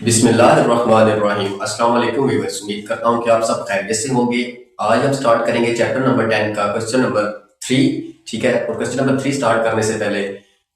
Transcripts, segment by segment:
बिस्मिल्लाहिर्रहमानिर्रहीम। अस्सलाम वालेकुम व्यूअर्स, उम्मीद करता हूँ कि आप सब खैरियत से होंगे। आज हम स्टार्ट करेंगे चैप्टर नंबर 10 का क्वेश्चन नंबर 3। ठीक है, और क्वेश्चन नंबर 3 स्टार्ट करने से पहले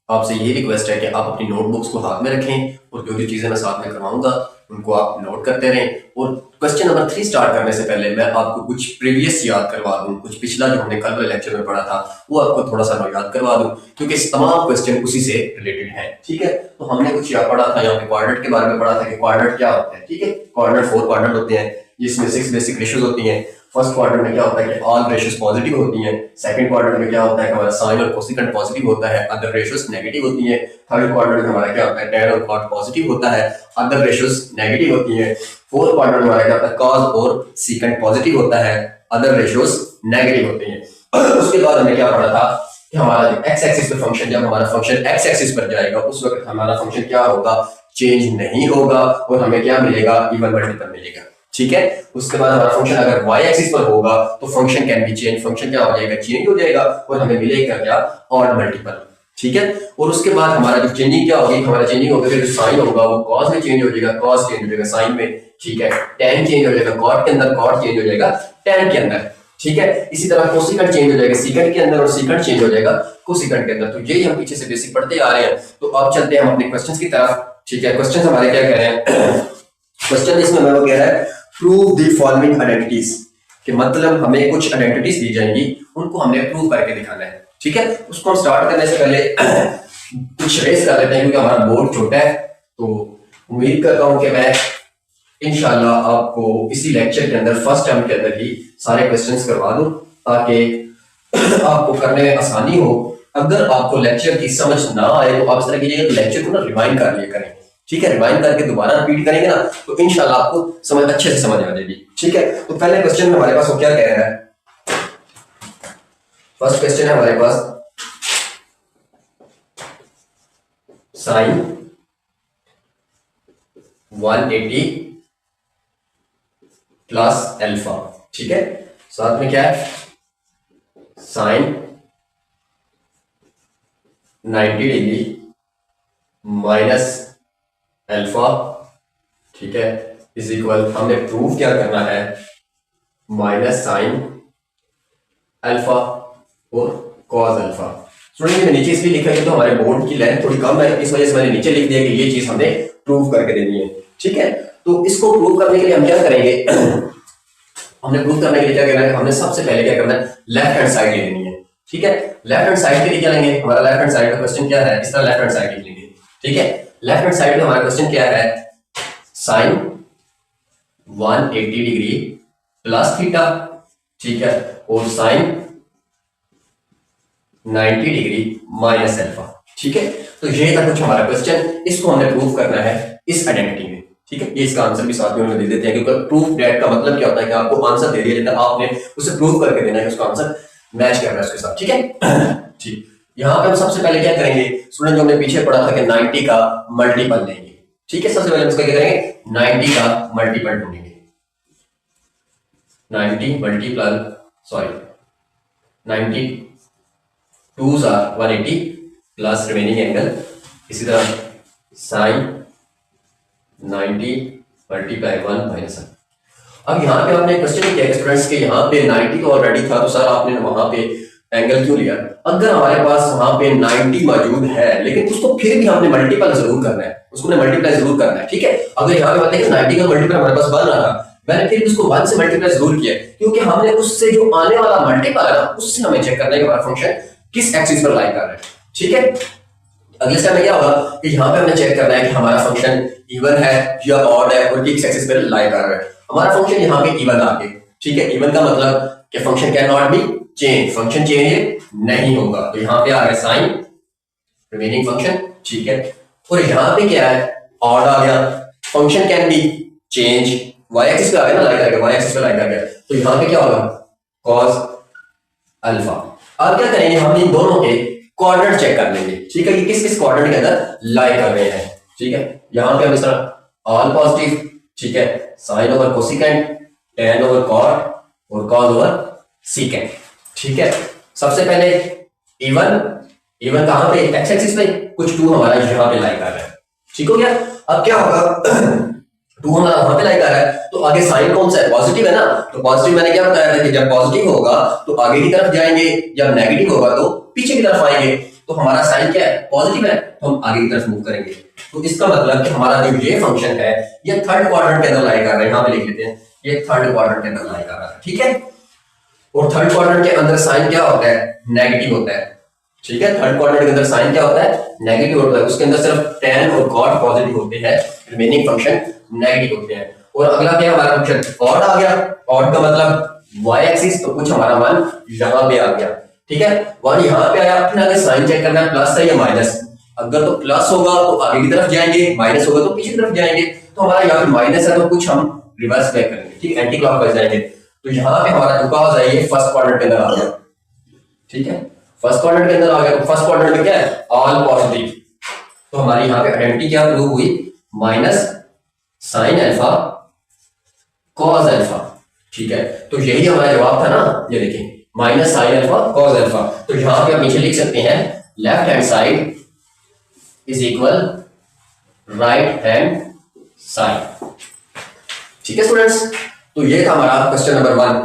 आपसे ये रिक्वेस्ट है कि आप अपनी नोटबुक्स को हाथ में रखें और जो जो चीज़ें मैं साथ में करवाऊंगा उनको आप नोट करते रहें। और क्वेश्चन नंबर 3 स्टार्ट करने से पहले मैं आपको कुछ प्रीवियस याद करवा दूं, कुछ पिछला जो हमने कल वाले लेक्चर में पढ़ा था वो आपको थोड़ा सा याद करवा दूं, क्योंकि तमाम क्वेश्चन उसी से रिलेटेड है। ठीक है, तो हमने कुछ यहाँ पढ़ा था, यहाँ पे क्वाड्रेंट के बारे में पढ़ा था कि क्वाड्रेंट क्या होता है। ठीक है, क्वाड्रेंट 4 क्वाड्रेंट होते हैं जिसमें 6 बेसिक रेशियोज होती हैं। फर्स्ट क्वाड्रेंट में क्या होता है कि ऑल रेशियोज पॉजिटिव होती हैं। सेकंड क्वाड्रेंट में क्या होता है कि हमारा साइन और कोसेकेंट पॉजिटिव होता है, अदर रेशियोज नेगेटिव होती हैं। थर्ड क्वाड्रेंट में हमारा क्या होता है, tan और cot पॉजिटिव होता है, अदर रेशियोज नेगेटिव होती हैं। फोर्थ क्वाड्रेंट में हमारा क्या होता है, cos और secant पॉजिटिव होता है, अदर रेशियोज नेगेटिव होती हैं। उसके बाद हमने क्या पढ़ा था कि हमारा एक्स एक्सिस पे फंक्शन, जब हमारा फंक्शन एक्स एक्सिस पर जाएगा उस वक्त हमारा फंक्शन क्या होगा, चेंज नहीं होगा और हमें क्या मिलेगा, इवन मल्टीपल मिलेगा। ठीक है, उसके बाद हमारा फंक्शन अगर y एक्सिस पर होगा तो function can be change, function क्या हो जाएगा, चेंज हो जाएगा और हमें मिलेगा क्या, ऑड मल्टीपल। ठीक है, और उसके बाद हमारा जो चेंजिंग क्या होगी, हमारा चेंजिंग होगा जो साइन होगा वो cos में चेंज हो जाएगा, cos चेंज हो जाएगा साइन में। ठीक है, tan चेंज हो जाएगा cot के अंदर, cot चेंज हो जाएगा tan के अंदर। ठीक है, इसी तरह कोसिकेंट चेंज हो जाएगा secant के अंदर और secant चेंज हो जाएगा कोसिकेंट के अंदर। तो यही हम पीछे से बेसिक पढ़ते आ रहे हैं। तो अब चलते हैं हम अपने क्वेश्चंस की तरफ। ठीक है, क्वेश्चन हमारे क्या कह रहे हैं क्वेश्चन इसमें मैं वो कह रहा है प्रूव द फॉलोइंग आइडेंटिटीज, कि मतलब हमें कुछ आइडेंटिटीज दी जाएंगी, उनको हमने प्रूव करके दिखाना है। ठीक है, उसको हम स्टार्ट करने से पहले कुछ रेस कर लेते हैं क्योंकि हमारा बोर्ड छोटा है। तो उम्मीद करता हूं कि मैं इंशाल्लाह आपको इसी लेक्चर के अंदर फर्स्ट टाइम के अंदर ही सारे क्वेश्चंस करवा दूं ताकि आपको करने में आसानी हो। अगर आपको लेक्चर की समझ ना आए तो आप इस तरह कीजिएगा, तो लेक्चर को ना रिवाइंड कर लिया करें। ठीक है, रिवाइंड करके दोबारा रिपीट करेंगे ना तो इंशाल्लाह आपको समझ अच्छे से समझ आ जाएगी। ठीक है, तो पहले क्वेश्चन में हमारे पास वो क्या कह रहा है, फर्स्ट क्वेश्चन है हमारे पास साइन 180 प्लस अल्फा। ठीक है, साथ में क्या है, साइन 90 डिग्री माइनस अल्फा। ठीक है, इज इक्वल, हमने प्रूव क्या करना है, माइनस साइन अल्फा और कॉस अल्फा। स्टूडेंट मैंने नीचे इसलिए लिखा है तो हमारे बोर्ड की लेंथ थोड़ी कम है, इस वजह से मैंने नीचे लिख दिया कि ये चीज हमने प्रूव करके देनी है। ठीक है, तो इसको प्रूव करने के लिए हम क्या करेंगे हमने प्रूव करने के लिए क्या करना है, हमने सबसे पहले क्या करना है, लेफ्ट हैंड साइड ले लेनी है। ठीक है, लेफ्ट हैंड साइड के लिए क्या लेंगे, हमारा लेफ्ट हैंड साइड का क्वेश्चन क्या है, इस तरह लेफ्ट हैंड साइड लिख लेंगे। ठीक है, लेफ्ट हैंड साइड में हमारा क्वेश्चन क्या है, साइन 180 डिग्री प्लस थीटा। ठीक है, और साइन 90 डिग्री माइनस अल्फा। ठीक है, तो ये था कुछ हमारा क्वेश्चन, इसको हमने प्रूव करना है इस आइडेंटिटी में। ठीक है, ये इसका आंसर भी साथ में दे देते हैं, क्योंकि प्रूफ दैट का मतलब क्या होता है कि आपको आंसर दे दिया जाता है, आपने उसे प्रूव करके देना है, उसका आंसर मैच करना है उसके साथ। ठीक है, ठीक, यहाँ पे हम सबसे पहले क्या करेंगे, स्टूडेंट जो हमने पीछे पढ़ा था कि 90 का मल्टीपल लेंगे। ठीक है, सबसे पहले हम इसका क्या करेंगे, 90 का मल्टीपल ढूंढेंगे। 90 multiple, sorry 90 2s are 180 plus remaining angle, इसी तरह साइन 90 मल्टीप्लाई 1 माइनस। अब यहाँ पे आपने क्वेश्चन किया स्टूडेंट्स के, यहाँ पे 90 तो ऑलरेडी था तो सर आपने वहां पे एंगल क्यों लिया। अगर हमारे पास वहां पे 90 मौजूद है लेकिन उसको फिर भी हमने मल्टीपल जरूर करना है, उसको मल्टीप्लाई जरूर करना है। ठीक है, अगर यहाँ पे बताइए 90 का मल्टीपल हमारे पास बन रहा था, मैंने फिर उसको 1 से मल्टीप्लाई जरूर किया क्योंकि हमने उससे जो आने वाला मल्टीपल है ना उससे हमें चेक करना है कि हमारा फंक्शन किस एक्सिस पर लाई कर रहा है। ठीक है, अगले स्टेप में क्या होगा कि यहाँ पे हमें चेक करना है कि हमारा फंक्शन इवन है या ऑड है और किस एक्सिस पर लाई कर रहा है। हमारा फंक्शन यहाँ पे इवन आ गया। ठीक है, इवन का मतलब कि function can not be change, function change नहीं होगा। तो यहाँ पे आ गया साइन रिमेनिंग फंक्शन। ठीक है, और यहाँ पे क्या है, ऑड आ गया, function can be change, Y axis पे आ गया ना, लाई कर गया, वाई एक्सिस पे लाई कर गया। तो यहाँ पे क्या होगा, कॉस अल्फा। अब क्या करेंगे, हम इन दोनों के क्वाड्रेंट चेक कर लेंगे। ठीक है, कि किस किस क्वाड्रेंट के अंदर लाई कर रहे हैं। ठीक है, यहाँ पे हम इस तरह ऑल पॉजिटिव, ठीक है, sine over cosecant, tan over cot और cos ओवर secant। ठीक है, सबसे पहले इवन, इवन कहां पे, एक्स एक्सिस पे, कुछ 2 हमारा यहाँ पे लाई कर रहा है। ठीक हो गया, अब क्या होगा टू हमारा वहां पे लाई कर रहा है, तो आगे साइन कौन सा है, पॉजिटिव है ना, तो पॉजिटिव मैंने क्या बताया था कि जब पॉजिटिव होगा तो आगे की तरफ जाएंगे, जब नेगेटिव होगा तो पीछे की तरफ आएंगे। तो हमारा साइन क्या है, पॉजिटिव है, तो हम आगे की तरफ मूव करेंगे। तो इसका मतलब कि हमारा जो ये फंक्शन है ये थर्ड क्वाड्रेंट के अंदर लाई कर रहा है, यहां पे लिख लेते हैं, ये थर्ड क्वाड्रेंट के अंदर लाई कर रहा है, ठीक है। और थर्ड क्वाड्रेंट के अंदर साइन क्या होता है, नेगेटिव होता है, ठीक है। थर्ड क्वाड्रेंट के अंदर साइन क्या होता है, नेगेटिव होता है, उसके अंदर सिर्फ tan और cot पॉजिटिव होते हैं, रिमेनिंग फंक्शन नेगेटिव होते हैं। और अगला क्या हमारा फंक्शन ऑड आ गया, ऑड का मतलब y एक्सिस, तो कुछ हमारा मान यहां पे आ गया, ठीक है। वन यहां पे आया, फिर आगे साइन चेक करना है, प्लस है या माइनस, अगर तो प्लस होगा तो आगे की तरफ जाएंगे, माइनस होगा तो पीछे की तरफ जाएंगे। तो हमारा यहाँ पे माइनस है तो कुछ हम रिवर्स बैक करेंगे, ठीक है, एंटी क्लॉकवाइज जाएंगे। तो यहाँ पे हमारा रुका हो जाएगा फर्स्ट क्वाड्रेंट के अंदर आ गया, ठीक है, फर्स्ट क्वाड्रेंट के अंदर आ गया। तो फर्स्ट क्वाड्रेंट में क्या है, ऑल पॉजिटिव, तो हमारी यहाँ पे आइडेंटिटी क्या प्रूव हुई, minus sine alpha cos alpha, ठीक है। तो यही हमारा जवाब था ना, ये देखिए minus sine alpha cos alpha. तो यहाँ पे आप नीचे लिख सकते हैं left hand side is equal right hand side, ठीक है स्टूडेंट्स। तो ये था हमारा क्वेश्चन नंबर 1।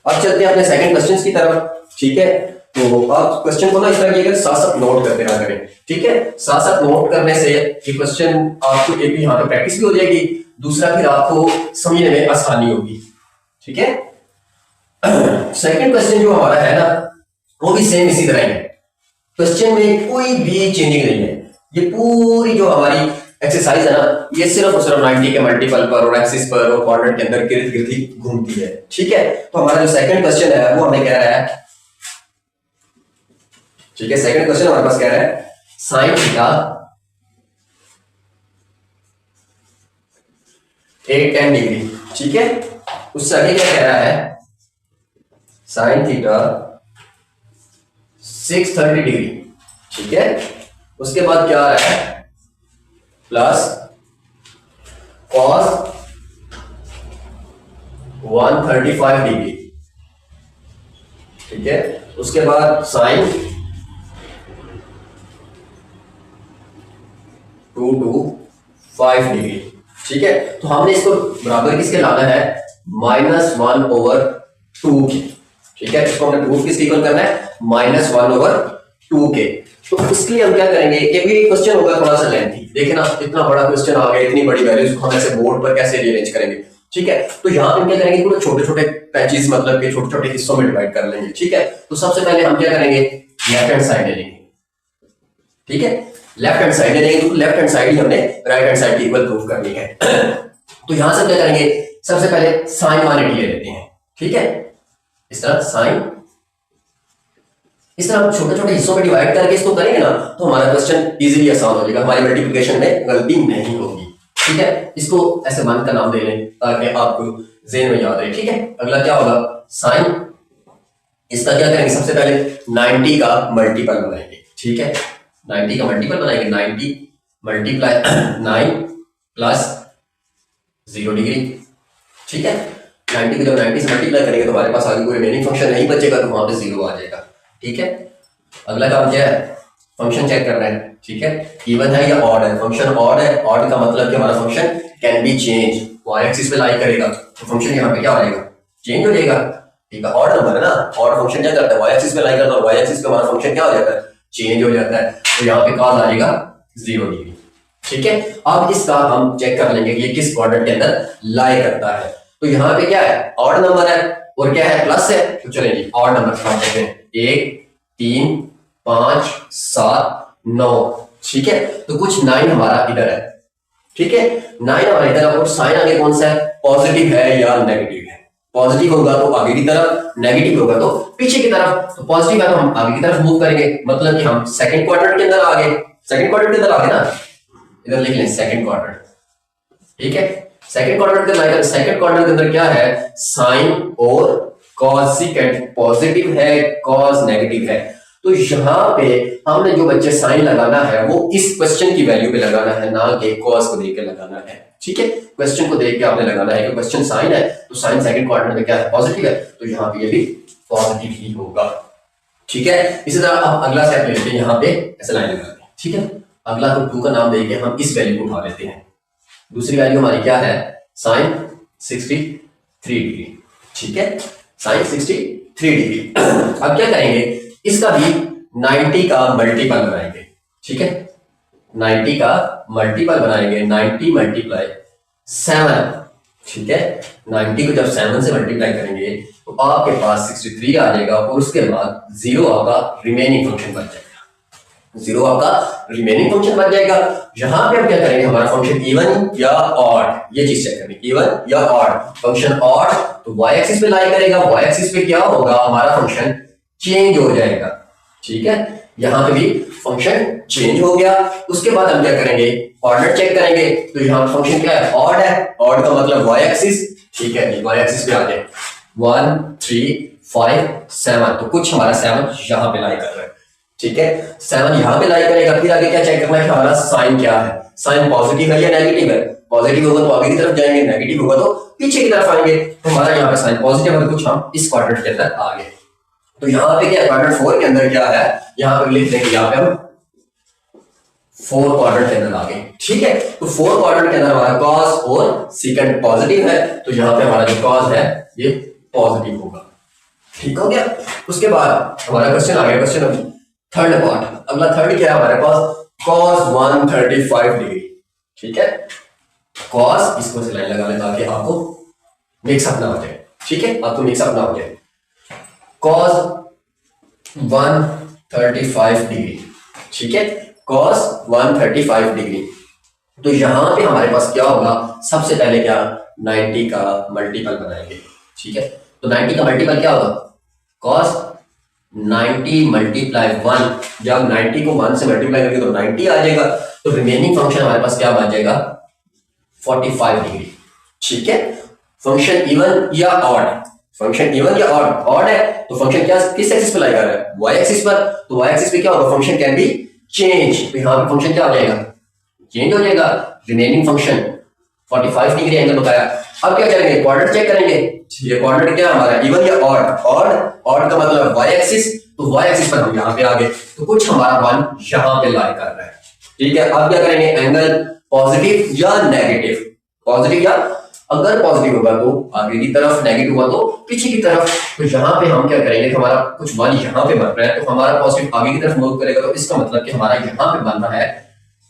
अब चलते हैं अपने सेकंड क्वेश्चन की तरफ, ठीक है। तो आप क्वेश्चन को ना इस तरह साथ साथ नोट करते रहा करें, ठीक है। साथ साथ नोट करने से ये क्वेश्चन आपको एक भी यहाँ पे प्रैक्टिस भी हो जाएगी, दूसरा फिर आपको समझने में आसानी होगी, ठीक है। सेकंड क्वेश्चन जो हमारा है ना वो भी सेम इसी तरह है, क्वेश्चन में कोई भी चेंजिंग नहीं है। ये पूरी जो हमारी एक्सरसाइज है ना ये सिर्फ और सिर्फ 90 के मल्टीपल पर और एक्सिस पर और क्वाड्रेंट के अंदर गिरती गिरती घूमती है, ठीक है। तो हमारा जो सेकंड क्वेश्चन है वो हमें कह रहा है, ठीक है, सेकंड क्वेश्चन हमारे पास कह रहा है साइन थीटा 810 डिग्री, ठीक है। उससे आगे क्या कह रहा है, साइन थीटा 630 डिग्री, ठीक है। उसके बाद क्या आ रहा है, प्लस कॉस 135 डिग्री, ठीक है। उसके बाद साइन 225 डिग्री, ठीक है। तो हमने इसको बराबर किसके लाना है, -1/2 के, ठीक है। इसको हमने प्रूफ किसके इक्वल करना है, -1/2 के। तो इसके लिए हम क्या करेंगे, ये भी क्वेश्चन होगा थोड़ा सा लेंथी, देखिए ना इतना बड़ा क्वेश्चन आ गया, इतनी बड़ी वैल्यूज हम ऐसे बोर्ड पर कैसे रीअरेंज करेंगे, ठीक है। तो यहाँ पे क्या करेंगे, पूरे छोटे छोटे पैचेस मतलब के छोटे छोटे हिस्सों में डिवाइड कर लेंगे, ठीक है। तो सबसे पहले हम क्या करेंगे, लेफ्ट हैंड साइड ले लेंगे, ठीक है। लेफ्ट हैंड साइड ले लेंगे, तो लेफ्ट हैंड साइड ही हमने राइट हैंड साइड की इक्वल प्रूफ करनी है। तो यहां से क्या करेंगे, सबसे पहले साइन 180 ले लेते हैं, ठीक है। इस तरह साइन, इस तरह छोटे छोटे हिस्सों में डिवाइड करके इसको करेंगे ना तो हमारा क्वेश्चन इजीली आसान हो जाएगा, हमारी मल्टीप्लिकेशन में गलती नहीं होगी, ठीक है। इसको ऐसे 1 का नाम दे लें ताकि आपको ज़हन में याद रहे, ठीक है। अगला क्या होगा, साइन, इसका क्या करेंगे, सबसे पहले 90 का मल्टीपल बनाएंगे, ठीक है। 90 का मल्टीपल बनाएंगे, 90 मल्टीप्लाई 9 प्लस 0 डिग्री, ठीक है। 90 को जब 90 से मल्टीप्लाई करेंगे तो हमारे पास आगे कोई रिमेनिंग फंक्शन नहीं बचेगा, तो वहां पे 0 आ जाएगा, ठीक है। अगला काम क्या है, फंक्शन चेक करना है, ठीक है। इवन है या ऑड है, फंक्शन ऑड है, ऑड का मतलब कि हमारा function can be change, Y axis पे लाई करेगा तो फंक्शन यहाँ पे क्या हो जाएगा, चेंज हो जाएगा, ठीक है। ऑड नंबर है ना, ऑड फंक्शन क्या करता है, वाई एक्सिस पे लाई करता है, वाई एक्सिस पे हमारा फंक्शन क्या हो जाता है, चेंज हो जाता है। तो यहाँ पे कॉस आ जाएगा 0 डिग्री, ठीक है। अब इसका हम चेक कर लेंगे कि ये किस क्वाड्रेंट के अंदर लाई करता है। तो यहाँ पे क्या है, ऑड नंबर है और क्या है, प्लस है, तो चलें जी ऑड नंबर स्टार्ट करते हैं, 1 3 5 7 9, ठीक है। तो कुछ 9 हमारा इधर है, ठीक है, 9 हमारा इधर है। और साइन आगे कौन सा है, पॉजिटिव है या नेगेटिव है, पॉजिटिव होगा तो आगे की तरफ, नेगेटिव होगा तो पीछे की तरफ। तो पॉजिटिव है तो हम आगे की तरफ मूव करेंगे, मतलब कि हम सेकंड क्वाड्रेंट के अंदर आ गए, सेकंड क्वाड्रेंट के अंदर आ गए ना, इधर लिख लें सेकंड क्वाड्रेंट, ठीक है। सेकंड क्वाड्रेंट के अंदर, सेकंड क्वाड्रेंट के अंदर क्या है, साइन और कॉस, सेकंड पॉजिटिव है, कॉस नेगेटिव है। तो यहाँ पे हमने जो बच्चे साइन लगाना है वो इस क्वेश्चन की वैल्यू पे लगाना है, ना कि कॉस को देख के लगाना है, ठीक है। क्वेश्चन को देख के आपने लगाना है कि क्वेश्चन साइन है तो साइन सेकंड क्वाड्रेंट में क्या है, पॉजिटिव है, तो यहाँ पे ये भी पॉजिटिव ही होगा, ठीक है। इसी तरह आप अगला स्टेप लेते हैं, यहाँ पे ऐसे लाइन लगाते हैं, ठीक है। अगला को 2 का नाम देके हम इस वैल्यू को उठा लेते हैं, दूसरी वैल्यू हमारी क्या है, साइन 63 डिग्री, ठीक है, साइन 63 डिग्री। अब क्या करेंगे, इसका भी 90 का मल्टीपल बनाएंगे, ठीक है, 90 का मल्टीपल बनाएंगे, 90 मल्टीप्लाई 7, ठीक है, 90 को जब 7 से मल्टीप्लाई करेंगे तो आपके पास 63 आ जाएगा और उसके बाद 0 आपका रिमेनिंग फंक्शन बन जाएगा, 0 आपका रिमेनिंग फंक्शन बन जाएगा। यहां पे हम क्या करेंगे, हमारा फंक्शन इवन या ऑड, ये चीज चेक करनी, इवन या ऑड, फंक्शन ऑड तो y एक्सिस पे लाई करेगा, y एक्सिस पे क्या होगा, हमारा फंक्शन चेंज हो जाएगा, ठीक है, यहां पे भी फंक्शन चेंज हो गया। उसके बाद हम क्या करेंगे, ऑर्डर चेक करेंगे, तो यहां फंक्शन क्या है, ऑड है, ऑड का मतलब y एक्सिस, ठीक है, y एक्सिस पे आ जाए 1 3 5 7, तो कुछ हमारा 7 यहां पे लाई कर रहा है, ठीक है, 7 यहां पे लाई करेगा। फिर आगे क्या चेक करना है कि हमारा साइन क्या है, साइन पॉजिटिव है या नेगेटिव है, पॉजिटिव होगा तो आगे की तरफ जाएंगे, नेगेटिव होगा तो पीछे की तरफ आएंगे, तो हमारा यहाँ पे साइन पॉजिटिव है तो कुछ हम इस क्वाड्रेंट के अंदर आ गए। तो यहाँ पे क्या क्वाड्रेंट 4 के अंदर क्या है, यहाँ पे लिख देंगे, यहाँ पे हम 4 क्वाड्रेंट के अंदर आ गए, ठीक है, तो 4 क्वाड्रेंट के अंदर हमारा कॉस और सेकंड पॉजिटिव है, तो यहाँ पे हमारा जो कॉस है ये पॉजिटिव होगा, ठीक हो गया। उसके बाद हमारा क्वेश्चन आ गया, क्वेश्चन थर्ड पार्ट, अगला थर्ड क्या है हमारे पास, cos 135 डिग्री, ठीक है, cos, इसको से लाइन लगा लें ताकि आपको मिक्सअप ना हो जाए, ठीक है, आपको मिक्सअप ना हो जाए, cos 135 डिग्री, ठीक है, cos 135 डिग्री। तो यहां पे हमारे पास क्या होगा, सबसे पहले क्या 90 का मल्टीपल बनाएंगे, ठीक है, तो 90 का मल्टीपल क्या होगा, cos 90 मल्टीप्लाई 1, जब 90 को 1 से मल्टीप्लाई करेंगे तो 90 आ जाएगा, तो रिमेनिंग फंक्शन हमारे पास क्या बन जाएगा 45 डिग्री, ठीक है, फंक्शन इवन या ऑड, फंक्शन इवन या ऑड, ऑड है तो फंक्शन क्या किस एक्सिस पे लाई कर रहा है, y एक्सिस पर, तो y एक्सिस पे क्या होगा, फंक्शन कैन बी चेंज, तो यहां पे फंक्शन क्या हो जाएगा, चेंज हो जाएगा, रिमेनिंग फंक्शन 45 डिग्री एंगल बताया। अब क्या करेंगे, क्वाड्रेंट चेक करेंगे, ये क्वाड्रेंट क्या हमारा इवन या ऑड, ऑड, ऑड का मतलब y एक्सिस, तो y एक्सिस पर हम यहां पे आ गए, तो कुछ हमारा वन यहां पे लाई कर रहा है, ठीक है। अब क्या करेंगे, एंगल पॉजिटिव या नेगेटिव, पॉजिटिव या, अगर पॉजिटिव होगा तो आगे की तरफ, नेगेटिव हुआ तो पीछे की तरफ, तो यहां पे हम क्या करेंगे, हमारा कुछ वन यहां पे बन रहा है तो हमारा पॉजिटिव आगे की तरफ मूव करेगा, तो इसका मतलब कि हमारा यहां पे बन रहा है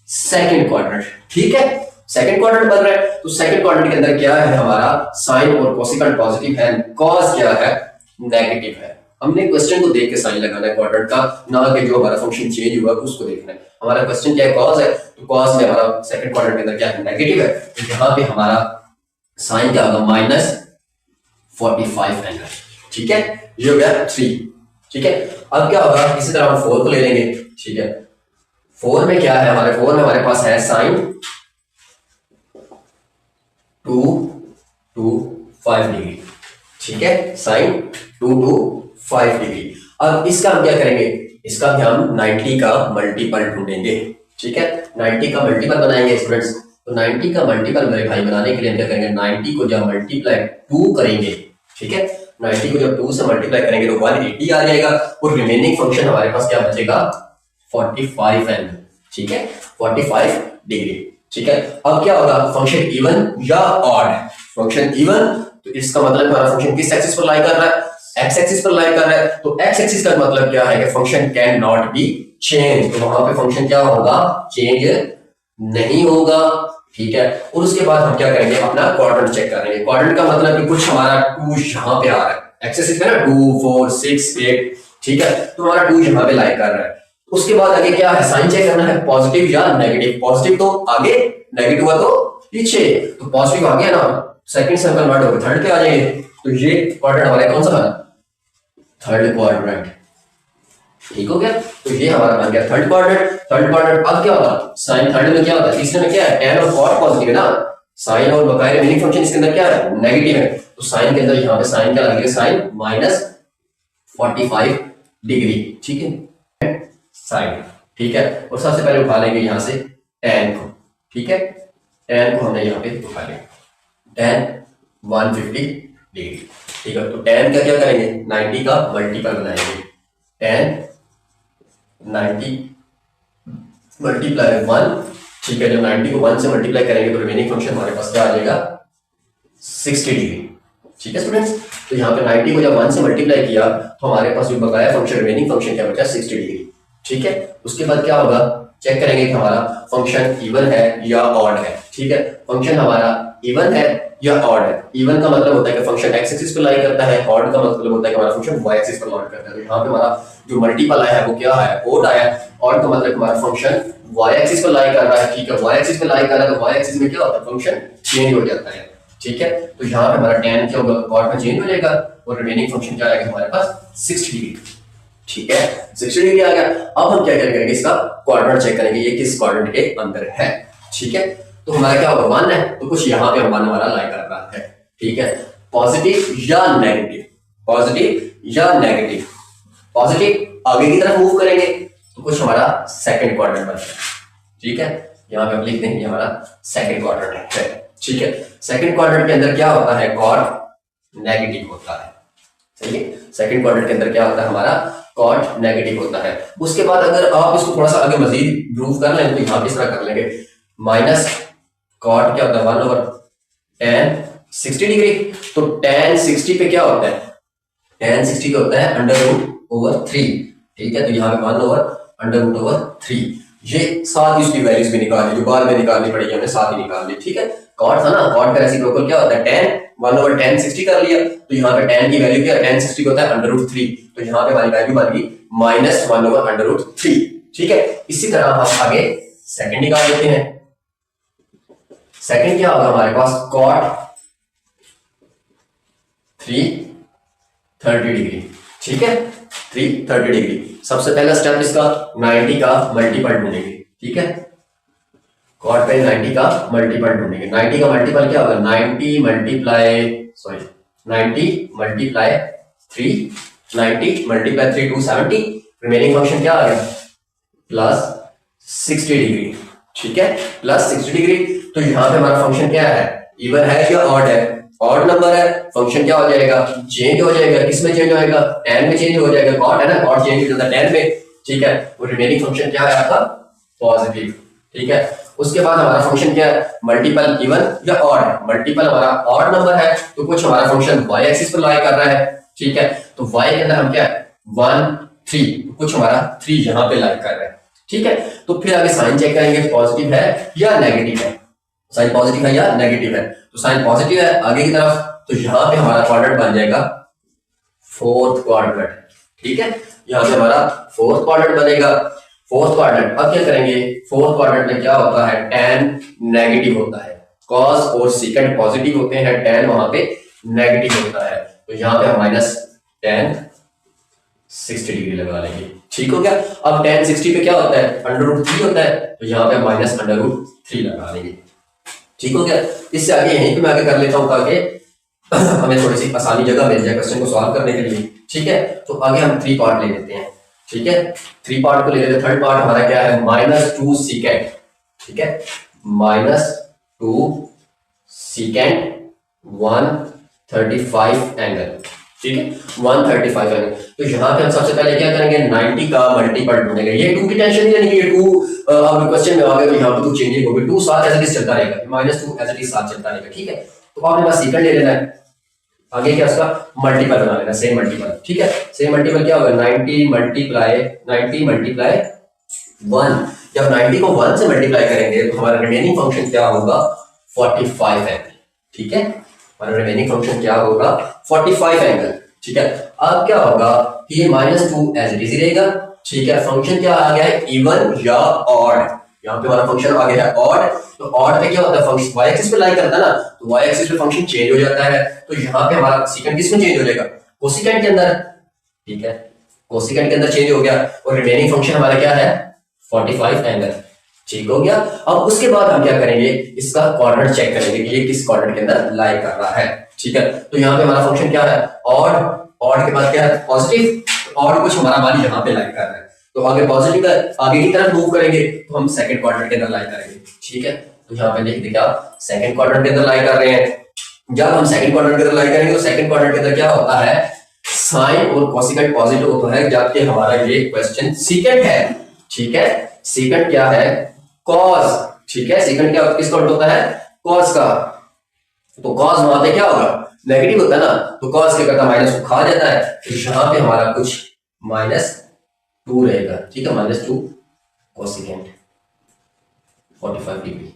सेकंड क्वाड्रेंट, ठीक है, सेकंड क्वाड्रेंट बन रहा है, तो सेकंड क्वाड्रेंट के अंदर क्या है हमारा साइन और कोसेकेंट पॉजिटिव है, कॉस क्या है नेगेटिव है। हमने क्वेश्चन को देख के साइन लगाना है क्वाड्रेंट का, ना कि जो हमारा फंक्शन चेंज हुआ उसको देखना है। हमारा क्वेश्चन क्या है, कॉस है, तो कॉस में हमारा सेकंड क्वाड्रेंट के अंदर क्या है नेगेटिव है, तो यहां पे हमारा साइन क्या होगा -45 एंगल, ठीक है, ये हो गया 3, ठीक है। अब क्या होगा, इसी तरह हम 4 को ले लेंगे, ठीक है, 4 में क्या है हमारे, 4 में हमारे पास है साइन 225 डिग्री, ठीक है, साइन 225 डिग्री। अब इसका हम क्या करेंगे, इसका भी हम 90 का मल्टीपल ढूंढेंगे, ठीक है, 90 का मल्टीपल बनाएंगे स्टूडेंट्स, तो 90 का मल्टीपल मेरे भाई बनाने के लिए हम क्या करेंगे, 90 को जब मल्टीप्लाई 2 करेंगे, ठीक है, 90 को जब 2 से मल्टीप्लाई करेंगे तो 180 आ जाएगा, और रिमेनिंग फंक्शन हमारे पास क्या बचेगा 45 एंगल, ठीक है, 45 डिग्री, ठीक है। अब क्या होगा, फंक्शन इवन या ऑड, फंक्शन इवन तो इसका मतलब हमारा फंक्शन किस एक्सिस पर लाई कर रहा है, एक्स एक्सिस पर लाई कर रहा है, तो एक्स एक्सिस का मतलब क्या है कि function can not be change, तो वहां पे फंक्शन क्या होगा, चेंज नहीं होगा, ठीक है। और उसके बाद हम क्या करेंगे, अपना क्वाड्रेंट चेक करेंगे, क्वाड्रेंट का मतलब कि कुछ हमारा 2 यहां पे आ रहा है, एक्स एक्सिस पे ना 2 4 6 8, ठीक है, तो हमारा 2 यहां पे लाई कर रहा है। उसके बाद आगे क्या है, साइन चेक करना है, पॉजिटिव या नेगेटिव, पॉजिटिव तो आगे, नेगेटिव हुआ तो पीछे, तो पॉजिटिव आ गया ना, सेकंड सर्कल वर्ड होगा, थर्ड पे आ जाएंगे, तो ये क्वाड्रेंट हमारा कौन सा बना, थर्ड क्वाड्रेंट, ठीक हो गया, तो ये हमारा बन गया थर्ड क्वाड्रेंट। थर्ड क्वाड्रेंट अब क्या होता है, साइन थर्ड में क्या होता है, तीसरे में क्या है, tan और cot पॉजिटिव है ना, साइन और बकाया रिमेनिंग फंक्शन इसके अंदर क्या है नेगेटिव है, तो साइन के अंदर यहाँ पे साइन क्या लगेगा, साइन -45 डिग्री, ठीक है, साइन, ठीक है। और सबसे पहले उठा लेंगे यहाँ से tan को, ठीक है, tan को हमने यहाँ पे उठा लिया, tan 150 डिग्री, ठीक है, तो tan का क्या करेंगे, 90 का मल्टीपल बनाएंगे, tan 90 मल्टीप्लाई 1, ठीक है। जब 90 को 1 से मल्टीप्लाई करेंगे तो रिमेनिंग फंक्शन हमारे पास क्या आ जाएगा 60 डिग्री। ठीक है स्टूडेंट्स, तो यहाँ पे 90 को जब 1 से मल्टीप्लाई किया तो हमारे पास जो बकाया फंक्शन रिमेनिंग फंक्शन क्या बचा 60 डिग्री। ठीक है, उसके बाद क्या होगा चेक करेंगे कि हमारा फंक्शन इवन है या ऑड है। ठीक है, फंक्शन हमारा इवन है या ऑड है। इवन का मतलब होता है कि फंक्शन एक्स एक्सिस पर लाई करता है, ऑड का मतलब होता है कि हमारा फंक्शन वाई एक्सिस पर लाई करता है। तो यहाँ पे हमारा जो मल्टीपल आया है वो क्या है ऑड आया है। ऑड का मतलब हमारा फंक्शन वाई एक्सिस पर लाई कर रहा है। ठीक है, वाई एक्सिस पर लाई कर रहा है तो वाई एक्सिस में क्या होता है फंक्शन चेंज हो जाता है। ठीक है, तो यहाँ पे हमारा tan क्या होगा कॉट में चेंज हो जाएगा और रिमेनिंग फंक्शन क्या आएगा हमारे पास 60 डिग्री। ठीक है, 60 डिग्री आ गया। अब हम क्या करेंगे इसका क्वाड्रेंट चेक करेंगे ये किस क्वाड्रेंट के अंदर है। ठीक है, तो हमारा क्या होगा 1 है तो कुछ यहाँ पे 1 हमारा लाई कर रहा है। ठीक है, पॉजिटिव या नेगेटिव, पॉजिटिव या नेगेटिव। पॉजिटिव आगे की तरफ मूव करेंगे तो कुछ हमारा सेकंड क्वाड्रेंट बनता है। ठीक है, यहाँ पे हम लिख देंगे हमारा सेकंड क्वाड्रेंट है। ठीक है, सेकंड क्वाड्रेंट के अंदर क्या होता है कॉट नेगेटिव होता है। सही है, सेकंड क्वाड्रेंट के अंदर क्या होता है हमारा कॉट नेगेटिव होता है। उसके बाद अगर आप इसको थोड़ा सा आगे मजीद प्रूव कर लें तो यहाँ पे इस तरह कर लेंगे माइनस कॉट क्या होता है 1 ओवर tan 60 डिग्री। तो tan 60 पे क्या होता है tan 60 का होता है अंडर रूट ओवर 3। ठीक है, तो यहाँ पे 1 ओवर अंडर रूट ओवर 3। ये साथ ही उसकी वैल्यूज भी निकाल ली जो बाद में निकालनी पड़ेगी हमें साथ ही निकाल ली। ठीक है, कॉट था ना, कॉट का रेसिप्रोकल क्या होता है tan 1 ओवर tan 60 कर लिया तो यहाँ पे tan की वैल्यू क्या है tan 60 का होता है अंडर रूट 3। तो यहाँ पे हमारी वैल्यू बन गई माइनस 1 ओवर अंडर रूट 3। ठीक है, इसी तरह हम आगे सेकंड निकाल लेते हैं। सेकंड क्या होगा हमारे पास cot 330 डिग्री। ठीक है, 330 डिग्री। सबसे पहला स्टेप इसका 90 का मल्टीपल ढूंढेंगे। ठीक है, cot पे 90 का मल्टीपल ढूंढेंगे। 90 का मल्टीपल क्या होगा 90 मल्टीप्लाई 3 90 मल्टीप्लाई 3 270। रिमेनिंग फंक्शन क्या आ गया प्लस 60 डिग्री। ठीक है, प्लस 60 डिग्री। तो यहाँ पे हमारा फंक्शन क्या है इवन है या ऑड है, ऑड नंबर है। फंक्शन क्या हो जाएगा चेंज हो जाएगा, किस में चेंज होएगा tan में चेंज हो जाएगा। कॉट है ना, कॉट चेंज हो जाता है tan में। ठीक है, और रिमेनिंग फंक्शन क्या है आपका पॉजिटिव। ठीक है, उसके बाद हमारा फंक्शन क्या है मल्टीपल इवन या ऑड है। मल्टीपल हमारा ऑड नंबर है तो कुछ हमारा फंक्शन y एक्सिस पर लाई कर रहा है। ठीक है, तो y के अंदर हम क्या है 1 3 कुछ हमारा 3 यहाँ पे लाई कर रहा है। ठीक है, तो फिर आगे साइन चेक करेंगे पॉजिटिव है या नेगेटिव है। साइन पॉजिटिव है या नेगेटिव है, तो साइन पॉजिटिव है आगे की तरफ तो यहाँ पे हमारा क्वाड्रेंट बन जाएगा फोर्थ क्वाड्रेंट। ठीक है, यहाँ पे हमारा फोर्थ क्वाड्रेंट बनेगा। फोर्थ क्वाड्रेंट अब क्या करेंगे फोर्थ क्वाड्रेंट में क्या होता है tan नेगेटिव होता है, cos और secant पॉजिटिव होते हैं, tan वहां पे नेगेटिव होता है। तो यहाँ पे हम माइनस tan 60 डिग्री लगा लेंगे। ठीक हो गया। अब tan 60 पे क्या होता है अंडर रूट 3 होता है तो यहाँ पे माइनस अंडर रूट 3 लगा लेंगे। ठीक हो गया। इससे आगे यहीं पे मैं आगे कर लेता हूँ ताकि हमें थोड़ी सी आसानी जगह मिल जाए क्वेश्चन को सॉल्व करने के लिए। ठीक है, तो आगे हम 3 पार्ट ले लेते हैं। ठीक है, 3 पार्ट को ले लेते हैं। थर्ड पार्ट हमारा क्या है -2 secant। ठीक है, -2 secant 135 एंगल। ठीक है, 135 एंगल। तो यहाँ पे हम सबसे पहले क्या करेंगे 90 का मल्टीपल ढूंढेंगे। ये 2 की टेंशन नहीं लेनी, ये 2 अब क्वेश्चन में आ गया तो यहाँ पे 2 चेंजिंग होगी। 2 साथ एज इट इज चलता रहेगा, -2 एज इट इज साथ चलता रहेगा। ठीक है, तो आपने बस सेकंड ले लेना है, आगे क्या उसका मल्टीपल बना लेना, सेम मल्टीपल। ठीक है, सेम मल्टीपल क्या होगा 90 मल्टीप्लाई 1। जब 90 को 1 से मल्टीप्लाई करेंगे तो हमारा रिमेनिंग फंक्शन क्या होगा 45 एंगल। ठीक है, हमारा रिमेनिंग फंक्शन क्या होगा 45 एंगल। ठीक है, अब क्या होगा कि ये -2 एज इट इज रहेगा। ठीक है, फंक्शन क्या आ गया है इवन या ऑड। यहाँ पे हमारा फंक्शन आ गया है ऑड। तो ऑड पे क्या होता है फंक्शन y एक्सिस पे लाई करता है ना, तो y एक्सिस पे फंक्शन चेंज हो जाता है। तो यहाँ पे हमारा सेकंड किस में चेंज हो जाएगा कोसिकेंट के अंदर। ठीक है, कोसिकेंट के अंदर चेंज हो गया और रिमेनिंग फंक्शन हमारा क्या है 45 एंगल। ठीक हो गया। अब उसके बाद हम क्या करेंगे इसका क्वाड्रेंट चेक करेंगे कि ये किस क्वाड्रेंट के अंदर लाई कर रहा है। ठीक है, तो यहाँ पे हमारा फंक्शन क्या है ऑड, ऑड के बाद क्या है पॉजिटिव, ऑड कुछ हमारा मान यहाँ पे लाई कर रहा है तो आगे पॉजिटिव का आगे की तरफ मूव करेंगे तो हम सेकंड क्वाड्रेंट के अंदर लाई करेंगे। ठीक है, तो यहाँ पे देखते क्या सेकंड क्वाड्रेंट के अंदर लाई कर रहे हैं। जब हम सेकंड क्वाड्रेंट के अंदर लाई करेंगे तो सेकंड क्वाड्रेंट के अंदर क्या होता है साइन और कोसिकेंट पॉजिटिव होता है, जबकि हमारा ये क्वेश्चन सीकेंट है। ठीक है, सीकेंट क्या है कॉस ठीक है, सेकंड क्या किसका उल्टा होता है, कॉस का। तो कॉस वहां पे क्या होगा, नेगेटिव होता है ना, तो कॉस क्या करता है, माइनस को खा जाता है, तो यहाँ पे हमारा कुछ -2 रहेगा। ठीक है, -2 कोसिकेंट 45 डिग्री।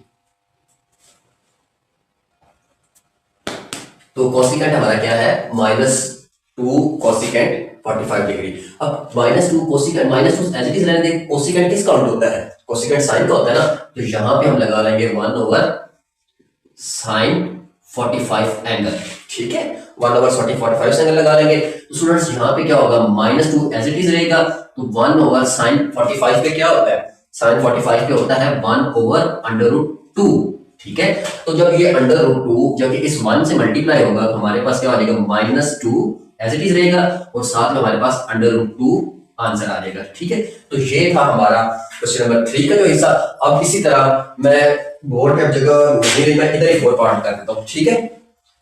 तो कोसिकेंट हमारा क्या है, -2 कोसिकेंट 45 डिग्री। अब -2 कोसिकेंट, -2 एज इट इज रहने दें, कोसिकेंट किस काउंट होता है, कोसिकेंट साइन का होता है ना, तो यहां पे हम लगा लेंगे 1/sin 45 एंगल। ठीक है, 1/45 एंगल लगा लेंगे। तो स्टूडेंट्स यहाँ पे क्या होगा, -2 एज इट इज रहेगा, तो 1/sin 45 पे क्या होता है, sin 45 पे होता है 1/√2। ठीक है, तो जब ये √2 जब इस 1 से मल्टीप्लाई होगा तो हमारे पास क्या आ जाएगा, -2 एज इट इज रहेगा, और साथ में हमारे पास √2 आंसर आ जाएगा। ठीक है, तो ये था हमारा क्वेश्चन नंबर 3 का जो हिस्सा। अब इसी तरह मैं बोर्ड पे जगह नहीं रही, मैं इधर ही 4 पार्ट कर देता हूँ। ठीक है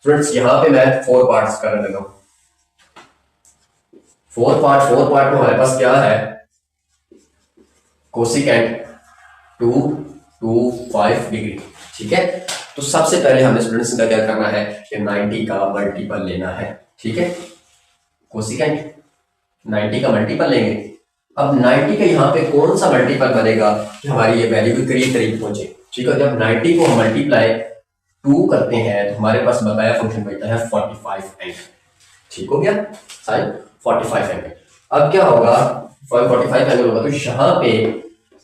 स्टूडेंट्स, यहाँ पे मैं 4 पार्ट्स करने लगा हूँ। 4 पार्ट में हमारे पास क्या है, कोसिकेंट 225 डिग्री। ठीक है, तो सबसे पहले हमें स्टूडेंट्स का क्या करना है कि 90 का मल्टीपल लेना है। ठीक है, कोसिकेंट 90 का मल्टीपल लेंगे। अब 90 का यहाँ पे कौन सा मल्टीपल बनेगा कि हमारी ये वैल्यू के करीब करीब पहुंचे। ठीक है, जब 90 को हम मल्टीप्लाई 2 करते हैं तो हमारे पास बकाया फंक्शन बचता है 45 एंगल। ठीक हो गया, साइन 45 एंगल। अब क्या होगा, 45 एंगल होगा, तो यहाँ पे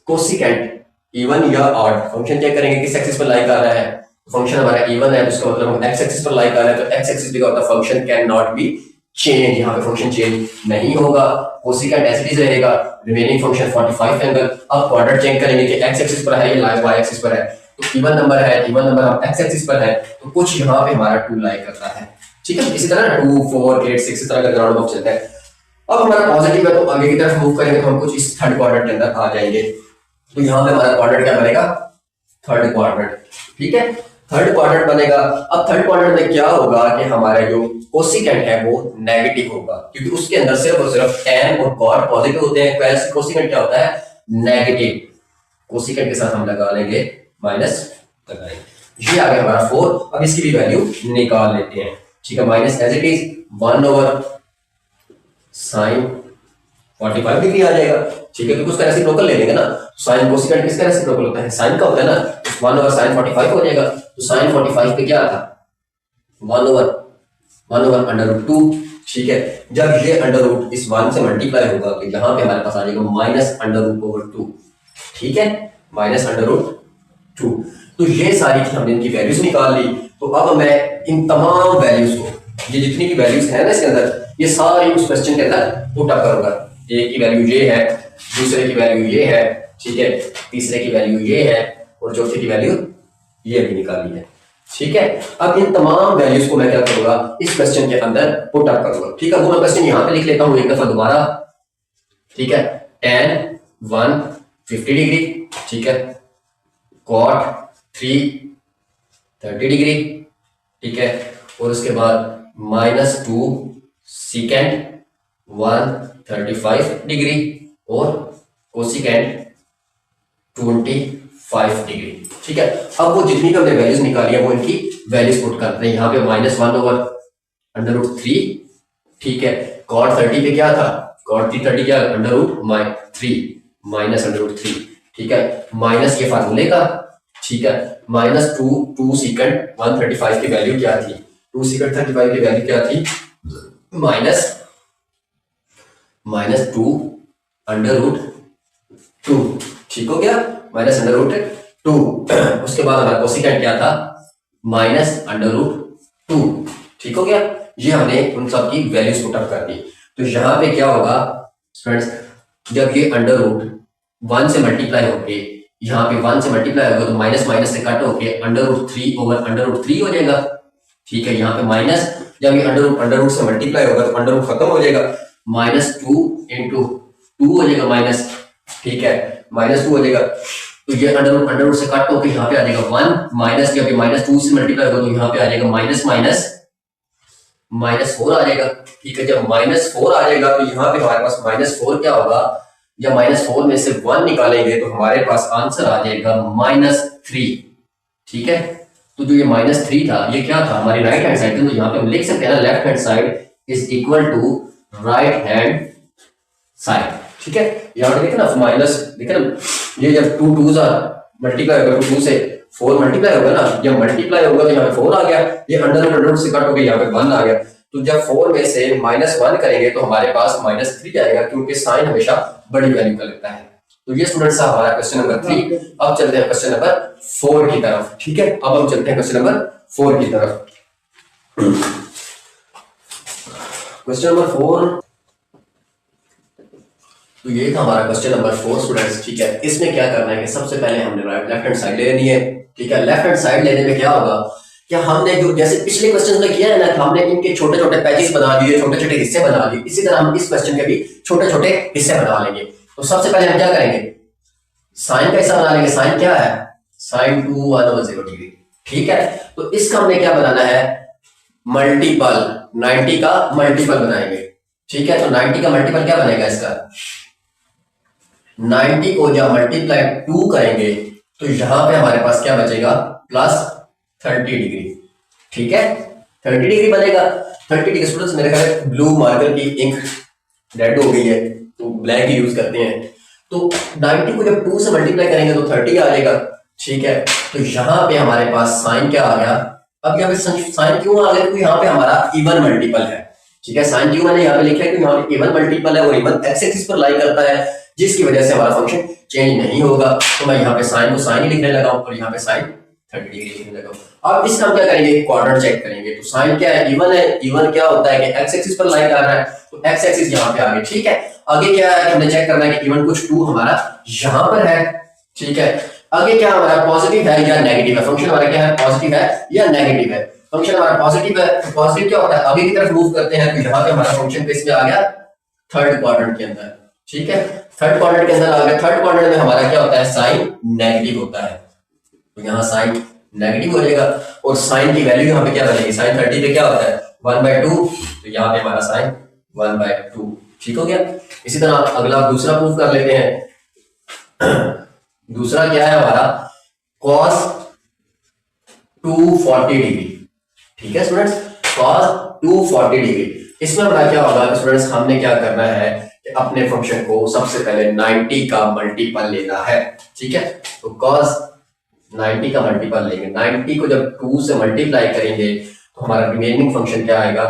कोसिकेंट इवन या ऑड फंक्शन चेक करेंगे किस एक्सिस पर लाई कर रहा है। फंक्शन हमारा इवन है, उसका मतलब हम एक्स एक्सिस पर लाई कर रहे हैं, तो एक्स एक्सिस पे क्या होता है, function can not be change. यहाँ पे फंक्शन चेंज नहीं होगा, कोसिकेंट एज इट इज रहेगा, रिमेनिंग फंक्शन 45 एंगल। अब क्वाड्रेंट चेक करेंगे कि एक्स एक्सिस पर है या वाई एक्सिस पर है, तो इवन नंबर है, इवन नंबर हम एक्स एक्सिस पर है, तो कुछ यहाँ पे हमारा 2 लाई करता है। ठीक है, इसी तरह 2 4 8 6 इस तरह का राउंड ऑफ चलता है। अब हमारा पॉजिटिव है तो आगे की तरफ मूव करेंगे तो हम कुछ इस थर्ड क्वाड्रेंट के अंदर आ जाएंगे। तो यहाँ पे हमारा क्वाड्रेंट क्या बनेगा, थर्ड क्वाड्रेंट। ठीक है, थर्ड क्वाड्रेंट बनेगा। अब थर्ड क्वाड्रेंट में क्या होगा कि हमारा जो कोसिकेंट है वो नेगेटिव होगा, क्योंकि उसके अंदर सिर्फ और सिर्फ tan और cot पॉजिटिव होते हैं, वैसे कोसिकेंट क्या होता है, नेगेटिव। कोसिकेंट के साथ हम लगा लेंगे माइनस, लगाएंगे। ये आ गया हमारा 4। अब इसकी भी वैल्यू निकाल लेते हैं। ठीक है, minus as it is 1/sin 45 degree आ जाएगा। ठीक है, क्योंकि उसका रेसिप्रोकल ले लेंगे ना, साइन कोसिकेंट किसका रेसिप्रोकल होता है, साइन का होता है ना, 1/sin 45 हो जाएगा। तो sin 45 पे क्या था, 1/√2। ठीक है, जब ये अंडर इस 1 से मल्टीप्लाई होगा तो यहाँ पे हमारे पास आ जाएगा -√2। ठीक है, -√2। तो ये सारी हमने इनकी वैल्यूज निकाल ली। तो अब मैं इन तमाम वैल्यूज को, ये जितनी भी वैल्यूज है ना इसके अंदर, ये सारी उस क्वेश्चन के अंदर पुट अप करूंगा। एक की वैल्यू ये है, दूसरे की वैल्यू ये है, ठीक है, तीसरे की वैल्यू ये है, और चौथे की वैल्यू ये भी निकाली है। ठीक है, अब इन तमाम वैल्यूज को मैं क्या करूंगा, इस क्वेश्चन के अंदर पुट अप करूंगा। ठीक है, वो मैं क्वेश्चन यहाँ पे लिख लेता हूँ एक दफा दोबारा। ठीक है, tan 1 50 डिग्री, ठीक है, cot 3 30 डिग्री, ठीक है, और उसके बाद -2 secant 1 35 डिग्री और कोसिकेंट 25 डिग्री। ठीक है, अब वो जितनी भी हमने वैल्यूज निकाली है वो इनकी वैल्यूज पुट करते हैं। यहाँ पे -1/√3, ठीक है, cot 30 पे क्या था, cot 30 क्या, √3 -√3, ठीक है, माइनस ये फार्मूले का, ठीक है, -2 secant 135 की वैल्यू क्या थी, 2 secant 35 की वैल्यू क्या थी, -2/√2। ठीक हो गया, -√2। उसके बाद हमारा कोसिकेंट क्या था, -√2। ठीक हो गया, ये हमने उन सब की वैल्यूज पुट अप कर दी। तो यहाँ पे क्या होगा फ्रेंड्स, जब ये √1 से मल्टीप्लाई होके, यहाँ पे 1 से मल्टीप्लाई होगा तो माइनस माइनस से कट होके √3/√3 हो जाएगा। ठीक है, यहाँ पे माइनस, जब ये अंडर से मल्टीप्लाई होगा तो अंडर खत्म हो जाएगा, -2 × 2 हो जाएगा माइनस, ठीक है, -2 हो जाएगा। तो ये अंडर से कट होकर यहाँ पे आ जाएगा 1 माइनस, जब ये -2 से मल्टीप्लाई होगा तो यहाँ पे आ जाएगा -4 आ जाएगा। ठीक है, जब -4 आ जाएगा तो यहाँ पे हमारे पास -4 क्या होगा, या -4 में से 1 निकालेंगे तो हमारे पास आंसर आ जाएगा -3। ठीक है, तो जो ये -3 था ये क्या था, हमारी राइट हैंड साइड थी, तो यहाँ पे हम लिख सकते हैं ना left hand side is equal to right hand side. ठीक है, यहाँ पे देखा ना माइनस, देखा ना ये जब 2 2 मल्टीप्लाई होगा, 2 से 4 मल्टीप्लाई होगा ना, जब मल्टीप्लाई होगा तो यहाँ पे 4 आ गया, ये अंडर से कट हो गया, यहाँ पे 1 आ गया। तो जब 4 में से -1 करेंगे तो हमारे पास -3 आएगा, क्योंकि साइन हमेशा बड़ी वैल्यू का लगता है। तो ये स्टूडेंट्स हमारा क्वेश्चन नंबर 3। अब चलते हैं क्वेश्चन नंबर 4 की तरफ। ठीक है, अब हम चलते हैं क्वेश्चन नंबर 4 की तरफ। क्वेश्चन नंबर 4, तो ये था हमारा क्वेश्चन नंबर 4 स्टूडेंट्स। ठीक है, इसमें क्या करना है कि सबसे पहले हमने लेफ्ट हैंड साइड लेनी है। ठीक है, लेफ्ट हैंड साइड लेने में क्या होगा, क्या हमने जो जैसे पिछले क्वेश्चन में किया है ना, हमने इनके छोटे छोटे पैचेस बना दिए, छोटे छोटे हिस्से बना दिए, इसी तरह हम इस क्वेश्चन के भी छोटे छोटे हिस्से बना लेंगे। तो सबसे पहले हम क्या करेंगे, साइन का हिस्सा बना लेंगे। साइन क्या है, साइन 2 डिग्री। ठीक है, तो इसका हमने क्या बनाना है, मल्टीपल, 90 का मल्टीपल बनाएंगे। ठीक है, तो 90 का मल्टीपल क्या बनेगा इसका, 90 को जब मल्टीप्लाई 2 करेंगे तो यहां पे हमारे पास क्या बचेगा, +30 डिग्री। ठीक है, 30 डिग्री बनेगा। 30 डिग्री स्टूडेंट्स मेरे ख्याल में ब्लू मार्कर की इंक रेड हो गई है तो ब्लैक ही यूज करते हैं। तो 90 को जब 2 से मल्टीप्लाई करेंगे तो 30 आ जाएगा। ठीक है, तो यहाँ पे हमारे पास साइन क्या आ गया, अब यहाँ पे साइन क्यों आ गया, तो यहाँ पे हमारा इवन मल्टीपल है। ठीक है, साइन क्यों मैंने यहाँ पे लिखा है कि यहाँ पे इवन मल्टीपल है और इवन एक्स एक्सिस पर लाई करता है, जिसकी वजह से हमारा फंक्शन चेंज नहीं होगा। तो मैं यहाँ पे साइन को साइन ही लिखने लगा हूँ और यहाँ पे साइन 30 डिग्री लिखने लगा हूँ। अब इसका हम क्या करेंगे, क्वाड्रेंट चेक करेंगे। तो साइन क्या है, इवन है। इवन क्या होता है कि एक्स एक्सिस पर लाई कर रहा है, तो एक्स एक्सिस यहाँ पे आ गई। ठीक है, आगे क्या है, हमने चेक करना है कि इवन कुछ 2 हमारा यहाँ पर है। ठीक है, आगे क्या हमारा पॉजिटिव है या नेगेटिव है, फंक्शन हमारा क्या है, पॉजिटिव है या नेगेटिव है। फंक्शन हमारा पॉजिटिव है, तो पॉजिटिव क्या होता है, आगे की तरफ मूव करते हैं, तो यहाँ पे हमारा फंक्शन पे इसमें आ गया थर्ड क्वाड्रेंट के अंदर। ठीक है, थर्ड क्वाड्रेंट के अंदर आ गया। थर्ड क्वाड्रेंट में हमारा क्या होता है, साइन नेगेटिव होता है, तो यहाँ साइन नेगेटिव हो जाएगा और साइन की वैल्यू यहाँ पे क्या बनेगी, साइन 30 पे क्या होता है 1/2, तो यहाँ पे हमारा साइन 1/2। ठीक हो गया। इसी तरह अगला दूसरा प्रूफ कर लेते हैं। दूसरा क्या है हमारा, cos 240 डिग्री। ठीक है स्टूडेंट्स, cos 240 डिग्री। इसमें हमारा क्या होगा स्टूडेंट्स, हमने क्या करना है कि अपने फंक्शन को सबसे पहले 90 का मल्टीपल लेना है। ठीक है, तो cos 90 का मल्टीपल लेंगे। 90 को जब 2 से मल्टीप्लाई करेंगे तो हमारा रिमेनिंग फंक्शन क्या आएगा,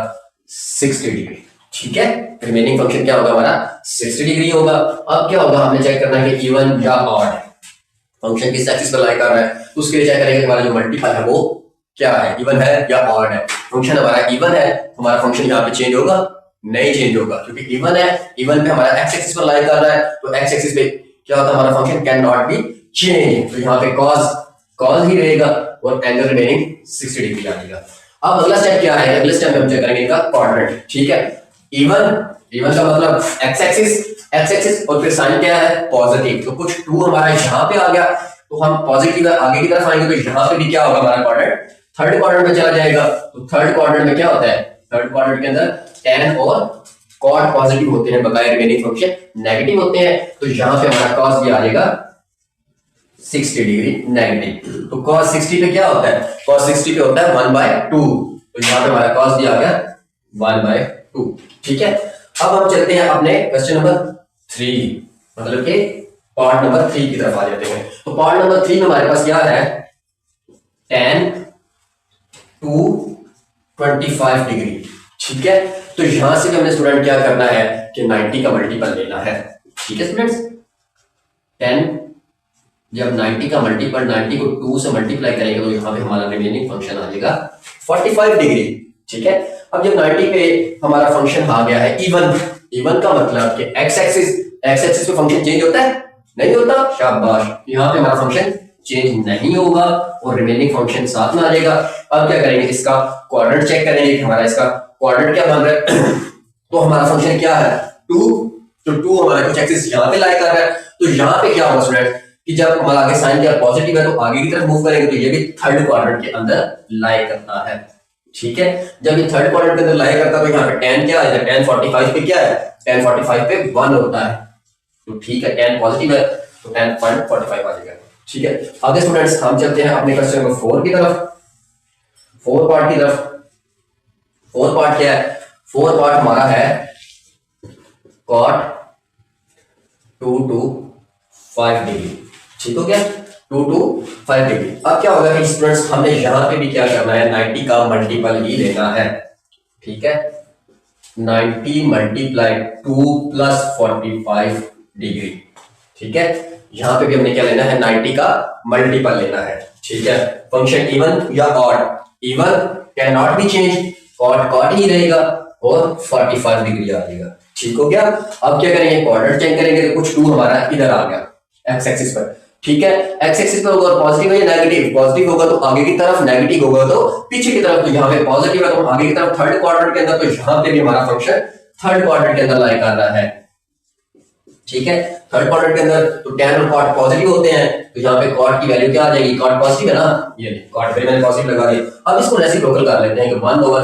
60 डिग्री। ठीक है, रिमेनिंग फंक्शन क्या होगा हमारा, 60 डिग्री होगा। अब क्या होगा, हमें चेक करना है कि इवन या ऑड, फंक्शन किस एक्सिस पर लाई कर रहा है, तो उसके लिए चेक करेंगे हमारा जो मल्टीपल है वो क्या है, इवन है या ऑड है। फंक्शन हमारा इवन है, हमारा फंक्शन यहाँ पे चेंज होगा, नहीं चेंज होगा, क्योंकि इवन है। इवन पे हमारा एक्स एक्सिस पर लाई कर रहा है, तो एक्स एक्सिस पे क्या होता है, हमारा function can not be change, तो यहाँ पे कॉस ही रहेगा और एंगल रिमेनिंग 60 डिग्री आ जाएगा। अब अगला स्टेप क्या है, अगले स्टेप में हम चेक करेंगे इनका क्वाड्रेंट। ठीक है, इवन का मतलब एक्स एक्सिस और फिर साइन क्या है, पॉजिटिव, तो कुछ 2 हमारा यहाँ पे आ गया, तो हम पॉजिटिव आगे की तरफ आएंगे तो यहाँ पे भी क्या होगा, हमारा क्वाड्रेंट थर्ड क्वाड्रेंट में चला जाएगा। तो थर्ड क्वाड्रेंट में क्या होता है, थर्ड क्वाड्रेंट के अंदर tan और cot पॉजिटिव होते हैं, बकाया रिमेनिंग फंक्शन नेगेटिव होते हैं, तो यहाँ पे हमारा cos भी आ जाएगा 60 डिग्री नेगेटिव। तो cos 60 पे क्या होता है, cos 60 पे होता है 1/2, तो यहाँ पे हमारा cos भी आ गया 1/2। ठीक है, अब हम चलते हैं अपने क्वेश्चन नंबर 3, मतलब कि पार्ट नंबर 3 की तरफ आ जाते हैं। तो पार्ट नंबर 3 में हमारे पास क्या है, tan 225 डिग्री। ठीक है, तो यहां से भी हमने स्टूडेंट क्या करना है कि 90 का मल्टीपल लेना है। ठीक है स्टूडेंट्स, 10 जब 90 का मल्टीपल 90 को 2 से मल्टीप्लाई करेंगे तो यहाँ पे हमारा रिमेनिंग फंक्शन आ जाएगा 45 डिग्री। ठीक है, अब जब 90 पे हमारा फंक्शन आ गया है इवन का मतलब कि एक्स एक्सिस पे फंक्शन चेंज होता है, नहीं होता, शाबाश, यहाँ पे हमारा फंक्शन चेंज नहीं होगा और रिमेनिंग फंक्शन साथ में आ जाएगा। अब क्या करेंगे, इसका क्वाड्रेंट चेक करेंगे कि हमारा इसका क्वाड्रेंट क्या बन रहा है। तो हमारा फंक्शन क्या है 2, तो 2 हमारा कुछ एक्सिस यहाँ पे लाई कर रहा है, तो यहाँ पे क्या होगा स्टूडेंट कि जब हमारा आगे साइन क्या पॉजिटिव है तो आगे की तरफ मूव करेंगे, तो ये भी थर्ड क्वाड्रेंट के अंदर लाई करता है। ठीक है, जब ये थर्ड क्वाड्रेंट के अंदर लाई करता है तो यहाँ पे tan क्या है, tan 45 पे क्या है, tan 45 पे 1 होता है। तो ठीक है, tan पॉजिटिव है तो 10.45 आ जाएगा। ठीक है, आगे स्टूडेंट्स हम चलते हैं अपने क्वेश्चन नंबर 4 की तरफ। 4 पार्ट की तरफ। 4 पार्ट क्या है? 4 पार्ट हमारा है cot 2 to 5 डिग्री। ठीक हो गया, 2 to 5 डिग्री। अब क्या होगा कि स्टूडेंट्स हमने यहां पे भी क्या करना है, 90 का मल्टीपल ही लेना है। ठीक है, 90 मल्टीप्लाई 2 प्लस 45 डिग्री। ठीक है, यहां पे भी हमने क्या लेना है, 90 का मल्टीपल लेना है। ठीक है, फंक्शन इवन या odd, even can not be change, cot cot ही रहेगा और 45 डिग्री आ जाएगा। ठीक हो गया, अब क्या करेंगे, क्वाड्रेंट चेंज करेंगे तो कुछ 2 हमारा इधर आ गया एक्स एक्सिस पर। ठीक है, एक्स एक्सिस पर होगा पॉजिटिव है या नेगेटिव, पॉजिटिव होगा तो आगे की तरफ, नेगेटिव होगा तो पीछे की तरफ। तो यहाँ पे पॉजिटिव है तो आगे की तरफ थर्ड क्वाड्रेंट के अंदर, तो यहाँ पे भी हमारा फंक्शन थर्ड क्वाड्रेंट के अंदर लाई कर रहा है। ठीक है, थर्ड क्वाड्रेंट के अंदर तो tan और cot पॉजिटिव होते हैं, तो यहाँ पे cot की वैल्यू क्या आ जाएगी, cot पॉजिटिव है ना, ये cot पे मैंने पॉजिटिव लगा दिया। अब इसको रेसिप्रोकल कर लेते हैं कि 1 ओवर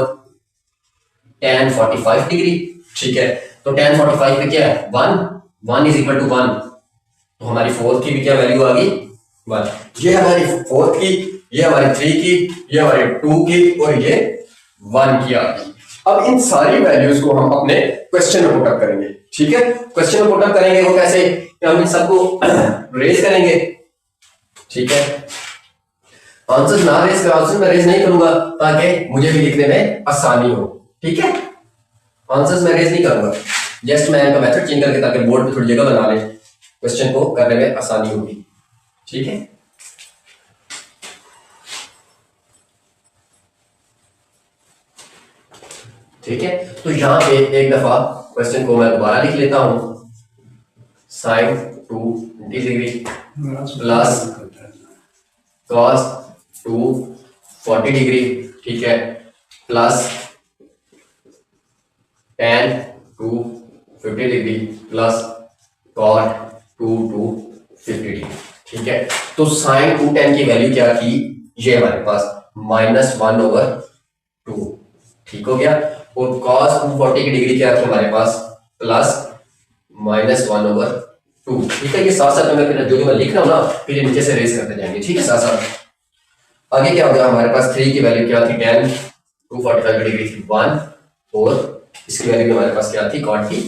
tan 45 डिग्री। ठीक है, तो tan 45 पे क्या है, 1 इज इक्वल टू 1, तो हमारी फोर्थ की भी क्या वैल्यू आ गई 1। ये हमारी फोर्थ की, ये हमारी 3 की, ये हमारी 2 की और ये 1 की आ गई। अब इन सारी वैल्यूज को हम अपने क्वेश्चन में पुटअप करेंगे। ठीक है, क्वेश्चन में पुटअप करेंगे वो कैसे, हम इन सबको रेज करेंगे। ठीक है, आंसर ना रेज कर, आंसर मैं रेज नहीं करूंगा ताकि मुझे भी लिखने में आसानी हो। ठीक है, आंसर्स मैं रेज नहीं करूंगा, जस्ट मैं इनका मेथड चेंज करके ताकि बोर्ड पे थोड़ी जगह बना ले, क्वेश्चन को करने में आसानी होगी। ठीक है, ठीक है, तो यहां पे एक दफा क्वेश्चन को मैं दोबारा लिख लेता हूं, sin 2 degree plus cos 2 40 degree. ठीक है, plus tan 2 50 degree plus cot 2 to 50 degree. ठीक है, तो sin 2 tan की वैल्यू क्या थी, ये हमारे पास -1/2। ठीक हो गया, और cos 240 की डिग्री क्या थी हमारे पास, प्लस -1/2। ठीक है, ये साथ साथ में फिर जो मैं लिख रहा हूं ना, फिर नीचे से रेस करते जाएंगे। ठीक है, साथ साथ आगे क्या हो गया, हमारे पास 3 की वैल्यू क्या थी, tan 245 की डिग्री थी 1, और इसकी वैल्यू हमारे पास क्या थी, cot की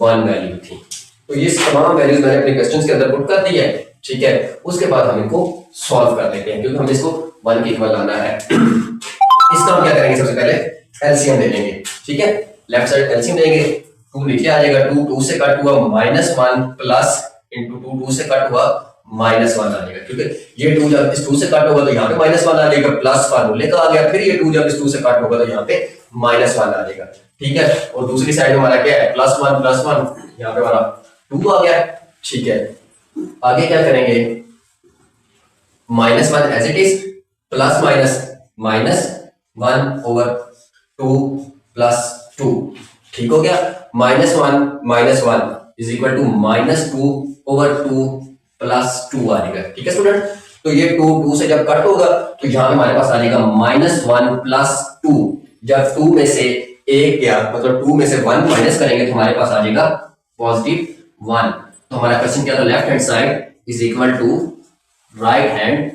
1 वैल्यू थी। तो ये तमाम वैल्यूज मैंने अपने क्वेश्चंस के अंदर पुट कर दी है। ठीक है, उसके बाद हम इनको सॉल्व कर लेते हैं, क्योंकि हमें इसको 1 के इक्वल लाना है। इसका हम क्या करेंगे, सबसे पहले एलसीएम ले लेंगे। ठीक है, लेफ्ट साइड एलसीएम लेंगे, 2 नीचे आ जाएगा, 2 से कट हुआ -1 प्लस इंटू 2 से कट हुआ -1 आ जाएगा। क्योंकि ये 2 जब इस 2 से कट होगा तो यहाँ पे -1 आ जाएगा, प्लस फार्मूले का आ गया, फिर ये 2 जब इस 2 से कट होगा तो यहाँ पे -1 आ जाएगा। ठीक है, और दूसरी साइड हमारा क्या है, +1 यहाँ पे हमारा 2 आ गया। ठीक है, आगे क्या करेंगे, -1 as it is, plus minus -1/2 + 2। ठीक हो गया, -1 इज इक्वल टू -2/2 + 2 आ जाएगा। ठीक है स्टूडेंट, तो ये 2 से जब कट होगा तो यहाँ पे हमारे पास आ जाएगा -1 + 2। जब 2 में से 1 गया, मतलब 2 में से 1 माइनस करेंगे तो हमारे पास आ जाएगा +1। तो हमारा क्वेश्चन क्या था, left hand side is equal to right hand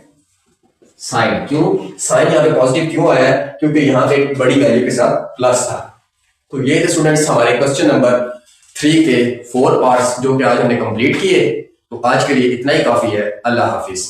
side. क्यों साइन यहाँ पे पॉजिटिव क्यों आया है, क्योंकि यहाँ पे एक बड़ी वैल्यू के साथ प्लस था। तो ये थे स्टूडेंट्स हमारे क्वेश्चन नंबर 3 के 4 पार्ट्स जो कि आज हमने कंप्लीट किए। तो आज के लिए इतना ही काफी है। अल्लाह हाफिज।